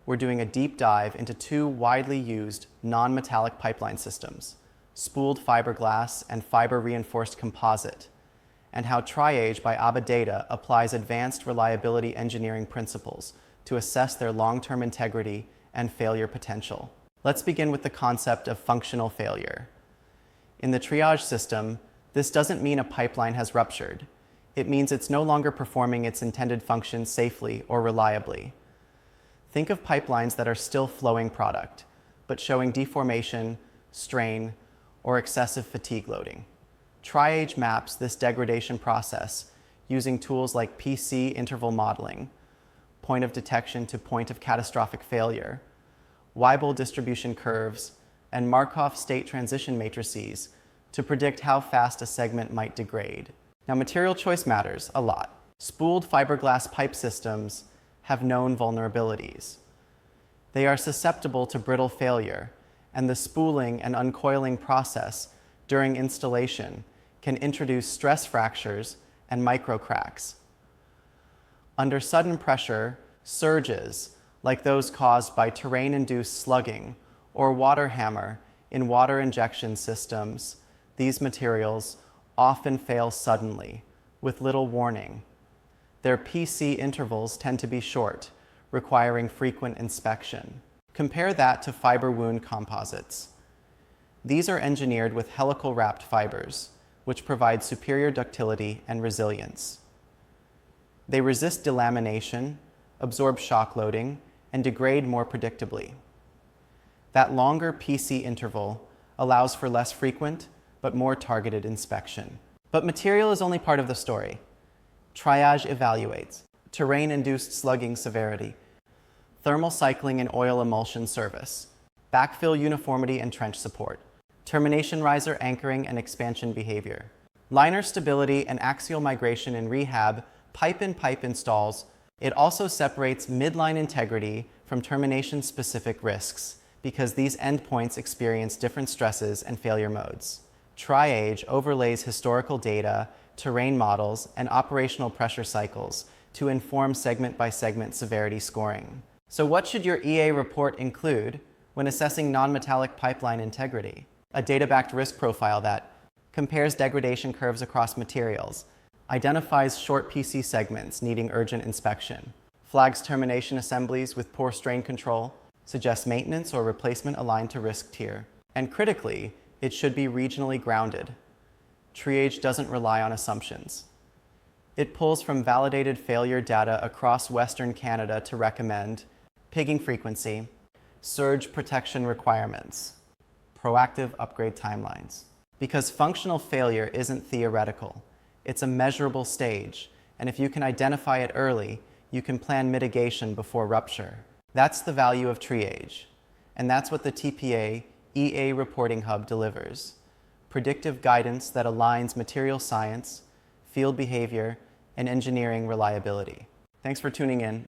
we're doing a deep dive into two widely used non-metallic pipeline systems, spooled fiberglass and fiber-reinforced composite, and how TRIAGE by AbaData applies advanced reliability engineering principles to assess their long-term integrity and failure potential. Let's begin with the concept of functional failure. In the TRIAGE system, this doesn't mean a pipeline has ruptured. It means it's no longer performing its intended function safely or reliably. Think of pipelines that are still flowing product, but showing deformation, strain, or excessive fatigue loading. TRIAGE maps this degradation process using tools like PC interval modeling, point of detection to point of catastrophic failure, Weibull distribution curves, and Markov state transition matrices to predict how fast a segment might degrade. Now, material choice matters a lot. Spooled fiberglass pipe systems have known vulnerabilities. They are susceptible to brittle failure, and the spooling and uncoiling process during installation can introduce stress fractures and microcracks. Under sudden pressure, surges, like those caused by terrain-induced slugging or water hammer in water injection systems, these materials often fail suddenly, with little warning. Their PC intervals tend to be short, requiring frequent inspection. Compare that to fiber wound composites. These are engineered with helical wrapped fibers, which provide superior ductility and resilience. They resist delamination, absorb shock loading, and degrade more predictably. That longer PC interval allows for less frequent but more targeted inspection. But material is only part of the story. TRIAGE evaluates terrain-induced slugging severity, thermal cycling and oil emulsion service, backfill uniformity and trench support, termination riser anchoring and expansion behavior, liner stability and axial migration in rehab, pipe-in-pipe installs. It also separates midline integrity from termination-specific risks because these endpoints experience different stresses and failure modes. TRIAGE overlays historical data, terrain models, and operational pressure cycles to inform segment-by-segment severity scoring. So what should your EA report include when assessing non-metallic pipeline integrity? A data-backed risk profile that compares degradation curves across materials, identifies short PC segments needing urgent inspection, flags termination assemblies with poor strain control, suggests maintenance or replacement aligned to risk tier. And critically, it should be regionally grounded. TRIAGE doesn't rely on assumptions. It pulls from validated failure data across Western Canada to recommend pigging frequency, surge protection requirements, proactive upgrade timelines. Because functional failure isn't theoretical. It's a measurable stage, and if you can identify it early, you can plan mitigation before rupture. That's the value of TRIAGE, and that's what the TPA EA Reporting Hub delivers. Predictive guidance that aligns material science, field behavior, and engineering reliability. Thanks for tuning in.